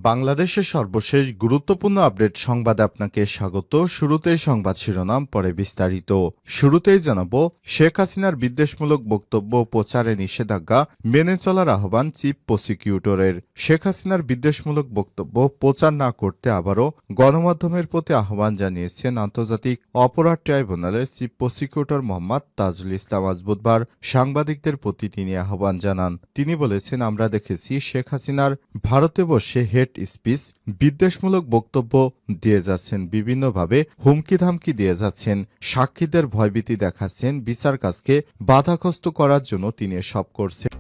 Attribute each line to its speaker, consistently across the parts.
Speaker 1: বাংলাদেশের সর্বশেষ গুরুত্বপূর্ণ আপডেট সংবাদে আপনাকে স্বাগত। শুরুতেই সংবাদ শিরোনাম, পরে বিস্তারিত। শুরুতেই জানাবো, শেখ হাসিনার বিদ্বেষমূলক বক্তব্য প্রচারে নিষেধাজ্ঞা মেনে চলার আহ্বান চিফ প্রসিকিউটরের। শেখ হাসিনার বিদ্বেষমূলক বক্তব্য প্রচার না করতে আবারও গণমাধ্যমের প্রতি আহ্বান জানিয়েছেন আন্তর্জাতিক অপরাধ ট্রাইব্যুনালের চিফ প্রসিকিউটর মোহাম্মদ তাজুল ইসলাম। আজ বুধবার সাংবাদিকদের প্রতি তিনি আহ্বান জানান। তিনি বলেছেন, আমরা দেখেছি শেখ হাসিনার ভারতে বসে হেট স্পিচ, বিদ্বেষমূলক বক্তব্য দিয়ে যাচ্ছেন, বিভিন্নভাবে হুমকি ধামকি দিয়ে যাচ্ছেন, সাক্ষীদের ভয়ভীতি দেখাচ্ছেন, বিচার কাজকে বাধাগ্রস্ত করার জন্য তিনি এসব করছেন।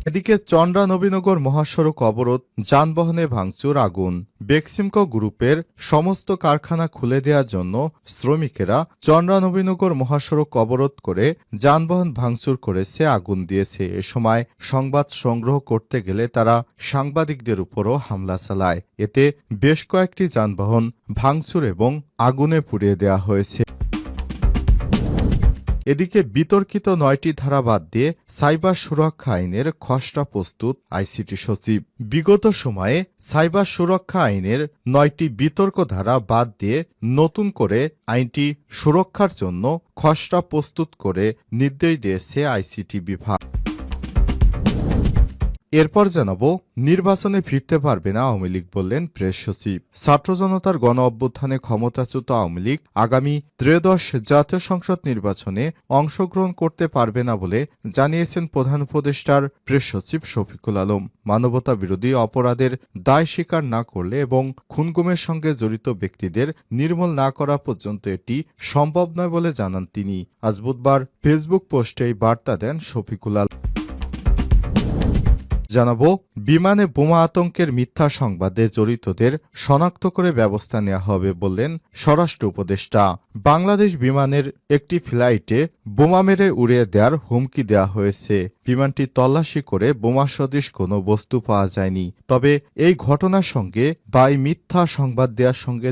Speaker 1: এদিকে চন্দ্রা নবীনগর মহাসড়ক অবরোধ, যানবাহনে ভাঙচুর, আগুন। বেক্সিমকো গ্রুপের সমস্ত কারখানা খুলে দেওয়ার জন্য শ্রমিকেরা চন্দ্রা নবীনগর মহাসড়ক অবরোধ করে যানবাহন ভাঙচুর করেছে, আগুন দিয়েছে। এ সময় সংবাদ সংগ্রহ করতে গেলে তারা সাংবাদিকদের উপরও হামলা চালায়। এতে বেশ কয়েকটি যানবাহন ভাঙচুর এবং আগুনে পুড়িয়ে দেওয়া হয়েছে। এদিকে বিতর্কিত ৯টি ধারা বাদ দিয়ে সাইবার সুরক্ষা আইনের খসড়া প্রস্তুত আইসিটি সচিব। বিগত সময়ে সাইবার সুরক্ষা আইনের ৯টি বিতর্ক ধারা বাদ দিয়ে নতুন করে আইনটি সুরক্ষার জন্য খসড়া প্রস্তুত করে নির্দেশ দিয়েছে আইসিটি বিভাগ। এরপর জানাবো, নির্বাচনে ফিরতে পারবে না আওয়ামী লীগ বললেন প্রেস সচিব। ছাত্র জনতার গণ অভ্যুত্থানে ক্ষমতাচ্যুত আওয়ামী লীগ আগামী ত্রয়োদশ জাতীয় সংসদ নির্বাচনে অংশগ্রহণ করতে পারবে না বলে জানিয়েছেন প্রধান উপদেষ্টার প্রেস সচিব শফিকুল আলম। মানবতা বিরোধী অপরাধের দায় স্বীকার না করলে এবং খুনগুমের সঙ্গে জড়িত ব্যক্তিদের নির্মূল না করা পর্যন্ত এটি সম্ভব নয় বলে জানান তিনি। আজ বুধবার ফেসবুক পোস্টে এই বার্তা দেন শফিকুল আলম। জানাবো, বিমানে বোমা আতঙ্কের মিথ্যা সংবাদে জড়িতদের শনাক্ত করে ব্যবস্থা নেওয়া হবে বললেন স্বরাষ্ট্র উপদেষ্টা। বাংলাদেশ বিমানের একটি ফ্লাইটে বোমা মেরে উড়িয়ে দেওয়ার হুমকি দেওয়া হয়েছে। বিমানটি তল্লাশি করে বোমা সদৃশ কোনো বস্তু পাওয়া যায়নি। তবে এই ঘটনার সঙ্গে বা এই মিথ্যা সংবাদ দেওয়ার সঙ্গে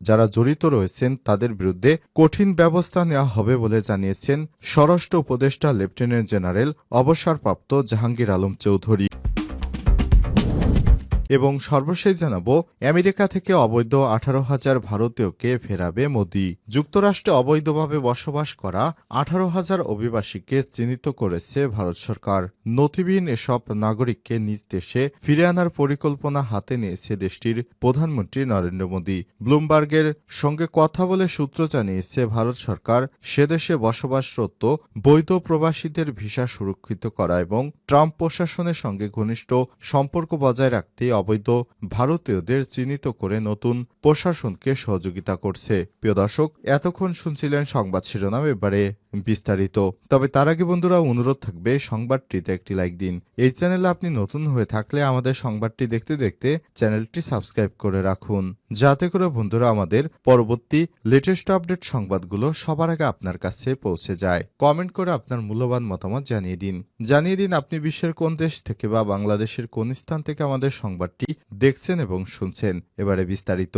Speaker 1: যারা জড়িত রয়েছেন তাদের বিরুদ্ধে কঠিন ব্যবস্থা নেওয়া হবে বলে জানিয়েছেন স্বরাষ্ট্র উপদেষ্টা লেফটেন্যান্ট জেনারেল অবসরপ্রাপ্ত জাহাঙ্গীর আলম চৌধুরী। এবং সর্বশেষ জানাবো, আমেরিকা থেকে অবৈধ 18,000 ভারতীয়কে ফেরাবে মোদি। যুক্তরাষ্ট্রে অবৈধভাবে বসবাস করা 18,000 অভিবাসীকে চিহ্নিত করেছে ভারত সরকার। নথিবিহীন এসব নাগরিককে নিজ দেশে ফিরে আনার পরিকল্পনা হাতে নিয়েছে দেশটির প্রধানমন্ত্রী নরেন্দ্র মোদি। ব্লুমবার্গের সঙ্গে কথা বলে সূত্র জানিয়েছে, ভারত সরকার সেদেশে বসবাসরত বৈধ প্রবাসীদের ভিসা সুরক্ষিত করা এবং ট্রাম্প প্রশাসনের সঙ্গে ঘনিষ্ঠ সম্পর্ক বজায় রাখতে অবৈধ ভারতীয়দের চিহ্নিত করে নতুন প্রশাসনকে সহযোগিতা করছে। প্রিয় দর্শক, এতক্ষণ শুনছিলেন সংবাদ শিরোনাম, এবারে বিস্তারিত। তবে তার আগে বন্ধুরা, অনুরোধ থাকবে সংবাদটিতে একটি লাইক দিন। এই চ্যানেলে আপনি নতুন হয়ে থাকলে আমাদের সংবাদটি দেখতে দেখতে চ্যানেলটি সাবস্ক্রাইব করে রাখুন, যাতে করে বন্ধুরা আমাদের পরবর্তী লেটেস্ট আপডেট সংবাদগুলো সবার আগে আপনার কাছে পৌঁছে যায়। কমেন্ট করে আপনার মূল্যবান মতামত জানিয়ে দিন আপনি বিশ্বের কোন দেশ থেকে বা বাংলাদেশের কোন স্থান থেকে আমাদের সংবাদটি দেখছেন এবং শুনছেন। এবারে বিস্তারিত।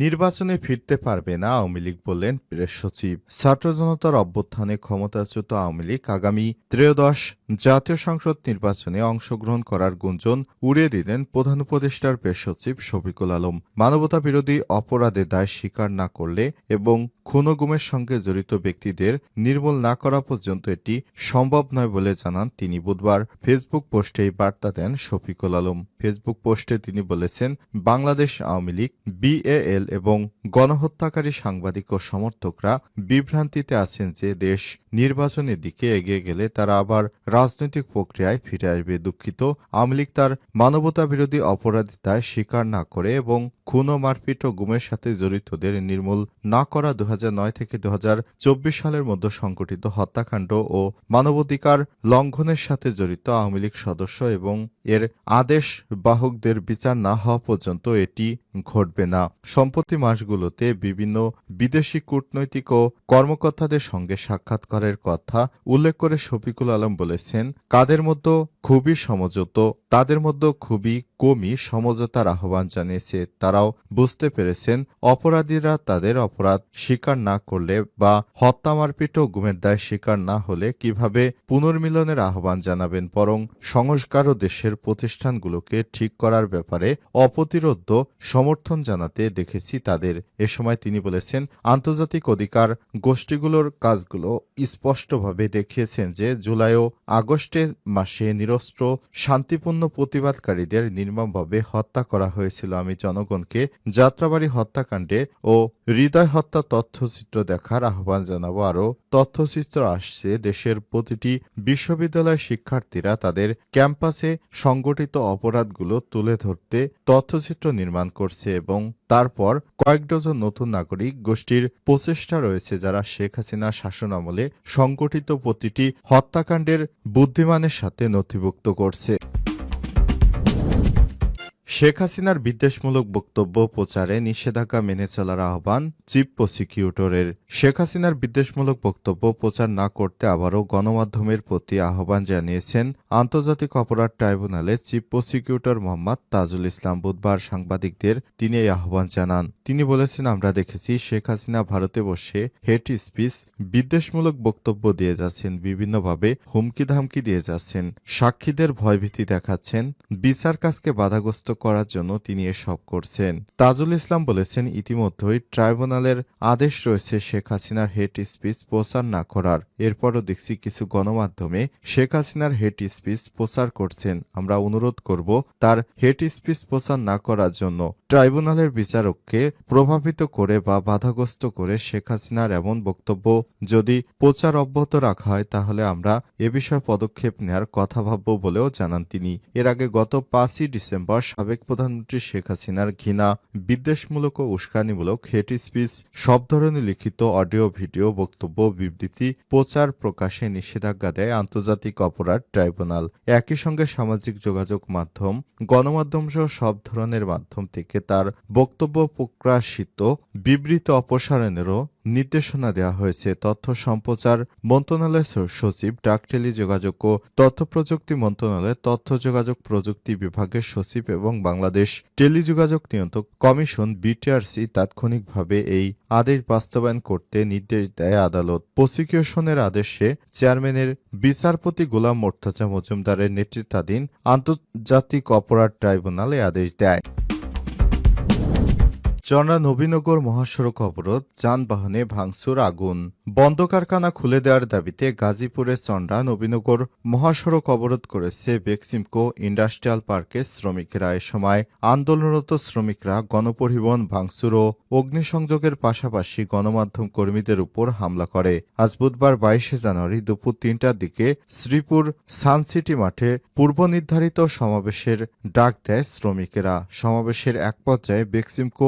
Speaker 1: নির্বাচনে ফিরতে পারবে না আওয়ামী লীগ বললেন প্রেস সচিব। ছাত্র জনতার অভ্যুত্থানে ক্ষমতাচ্যুত আওয়ামী লীগ আগামী ত্রয়োদশ জাতীয় সংসদ নির্বাচনে অংশগ্রহণ করার গুঞ্জন উড়িয়ে দিলেন প্রধান উপদেষ্টার প্রেস সচিব শফিকুল আলম। মানবতা বিরোধী অপরাধের দায় স্বীকার না করলে এবং খুনগুমের সঙ্গে জড়িত ব্যক্তিদের নির্মূল না করা পর্যন্ত এটি সম্ভব নয় বলে জানান তিনি। বুধবার ফেসবুক পোস্টে এই বার্তা দেন শফিকুল আলম। ফেসবুক পোস্টে তিনি বলেছেন, বাংলাদেশ আওয়ামী লীগ, বিএএল এবং গণহত্যাকারী সাংবাদিক ও সমর্থকরা বিভ্রান্তিতে আছেন যে দেশ নির্বাচনের দিকে এগিয়ে গেলে তারা আবার রাজনৈতিক প্রক্রিয়ায় ফিরে আসবে। দুঃখিত, আওয়ামী লীগ তার মানবতা বিরোধী অপরাধের দায় স্বীকার না করে এবং খুন ও মারপিট ও গুমের সাথে জড়িতদের নির্মূল না করা 2009 থেকে 2024 সালের মধ্যে সংঘটিত হত্যাকাণ্ড ও মানবাধিকার লঙ্ঘনের সাথে জড়িত আওয়ামী লীগ সদস্য এবং এর আদেশ বাহকদের বিচার না হওয়া পর্যন্ত এটি ঘটবে না। সম্প্রতি মাসগুলোতে বিভিন্ন বিদেশি কূটনৈতিক ও কর্মকর্তাদের সঙ্গে সাক্ষাৎকারের কথা উল্লেখ করে শফিকুল আলম বলেছেন, কাদের মধ্যে খুবই সমঝোত, তাদের মধ্যে খুবই কমই সমঝোতার আহ্বান জানিয়েছে। তারাও বুঝতে পেরেছেন অপরাধীরা তাদের অপরাধ স্বীকার না করলে বা হত্যা মারপিট ও গুমের দায় স্বীকার না হলে কিভাবে পুনর্মিলনের আহ্বান জানাবেন, বরং সংস্কার ও দেশের প্রতিষ্ঠানগুলোকে ঠিক করার ব্যাপারে অপ্রতিরোধ্য সমর্থন জানাতে দেখেছি তাদের। এ সময় তিনি বলেছেন, আন্তর্জাতিক অধিকার গোষ্ঠীগুলোর কাজগুলো স্পষ্টভাবে দেখিয়েছেন যে জুলাই ও আগস্টে মাসে নিরস্ত্র শান্তিপূর্ণ প্রতিবাদকারীদের নির্মমভাবে হত্যা করা হয়েছিল। আমি জনগণকে যাত্রাবাড়ী হত্যাকাণ্ডে ও হৃদয় হত্যা তথ্যচিত্র দেখার আহ্বান জানাবো। আরও তথ্যচিত্র আসছে দেশের প্রতিটি বিশ্ববিদ্যালয়ের শিক্ষার্থীরা তাদের ক্যাম্পাসে সংগঠিত অপরাধগুলো তুলে ধরতে তথ্যচিত্র নির্মাণ করছে এবং তারপর কয়েক ডজন নতুন নাগরিক গোষ্ঠীর প্রচেষ্টা রয়েছে যারা শেখ হাসিনা শাসনামলে সংগঠিত প্রতিটি হত্যাকাণ্ডের বুদ্ধিমানের সাথে নথিভুক্ত করছে। শেখ হাসিনার বিদ্বেষমূলক বক্তব্য প্রচারে নিষেধাজ্ঞা মেনে চলার আহ্বান চিফ প্রসিকিউটরের। শেখ হাসিনার বিদ্বেষমূলক বক্তব্য প্রচার না করতে আবারও গণমাধ্যমের প্রতি আহ্বান জানিয়েছেন আন্তর্জাতিক অপরাধ ট্রাইব্যুনালের চিফ প্রসিকিউটর মোহাম্মদ তাজুল ইসলাম। বুধবার সাংবাদিকদের তিনি এই আহ্বান জানান। তিনি বলেছেন, আমরা দেখেছি শেখ হাসিনা ভারতে বসে হেট স্পিচ বিদ্বেষমূলক বক্তব্য দিয়ে যাচ্ছেন, বিভিন্নভাবে হুমকি ধামকি দিয়ে যাচ্ছেন, সাক্ষীদের ভয়ভীতি দেখাচ্ছেন, বিচার কাজকে বাধাগ্রস্ত করার জন্য তিনি এসব করছেন। তাজুল ইসলাম বলেছেন, ইতিমধ্যেই ট্রাইব্যুনালের আদেশ রয়েছে শেখ হাসিনার হেট স্পিচ প্রচার না করার। এরপরও দেখছি কিছু গণমাধ্যমে শেখ হাসিনার হেট স্পিচ প্রচার করছেন। আমরা অনুরোধ করব তার হেট স্পিচ প্রচার না করার জন্য। ট্রাইব্যুনালের বিচারককে প্রভাবিত করে বা বাধাগ্রস্ত করে শেখ হাসিনার এমন বক্তব্য যদি প্রচার অব্যাহত রাখা হয় তাহলে আমরা এ বিষয়ে পদক্ষেপ নেওয়ার কথা ভাবব বলেও জানান তিনি। এর আগে গত 5ই ডিসেম্বর সাবেক প্রধানমন্ত্রী শেখ হাসিনার ঘৃণা, বিদ্বেষমূলক ও উস্কানিমূলক হেট স্পিচ, সব ধরনের লিখিত, অডিও, ভিডিও, বক্তব্য, বিবৃতি প্রচার প্রকাশে নিষেধাজ্ঞা দেয় আন্তর্জাতিক অপরাধ ট্রাইব্যুনাল। একই সঙ্গে সামাজিক যোগাযোগ মাধ্যম, গণমাধ্যম সহ সব ধরনের মাধ্যম থেকে তার বক্তব্য প্রকাশিত বিবৃতি অপসারণেরও নির্দেশনা দেওয়া হয়েছে। তথ্য সম্প্রচার মন্ত্রণালয়ের সচিব, ডাক টেলিযোগাযোগ ও তথ্য প্রযুক্তি মন্ত্রণালয়ের তথ্য যোগাযোগ প্রযুক্তি বিভাগের সচিব এবং বাংলাদেশ টেলিযোগাযোগ নিয়ন্ত্রক কমিশন বিটিআরসি তাৎক্ষণিকভাবে এই আদেশ বাস্তবায়ন করতে নির্দেশ দেয় আদালত। প্রসিকিউশনের আদেশে চেয়ারম্যানের বিচারপতি গোলাম মোর্তজা মজুমদারের নেতৃত্বাধীন আন্তর্জাতিক অপরাধ ট্রাইব্যুনাল এ আদেশ দেয়। চরনা নবীনগর মহাসড়ক অবরোধ, যানবাহনে ভাঙচুর, আগুন। বন্ধ কারখানা খুলে দেওয়ার দাবিতে গাজীপুরের চরনা নবীনগর মহাসড়ক অবরোধ করেছে বেক্সিমকো ইন্ডাস্ট্রিয়াল পার্কের শ্রমিকেরা। এ সময় আন্দোলনরত শ্রমিকরা গণপরিবহন ভাঙচুর ও অগ্নিসংযোগের পাশাপাশি গণমাধ্যম কর্মীদের উপর হামলা করে। আজ বুধবার 22শে জানুয়ারি দুপুর 3টার দিকে শ্রীপুর সানসিটি মাঠে পূর্ব নির্ধারিত সমাবেশের ডাক দেয় শ্রমিকেরা। সমাবেশের এক পর্যায়ে বেক্সিমকো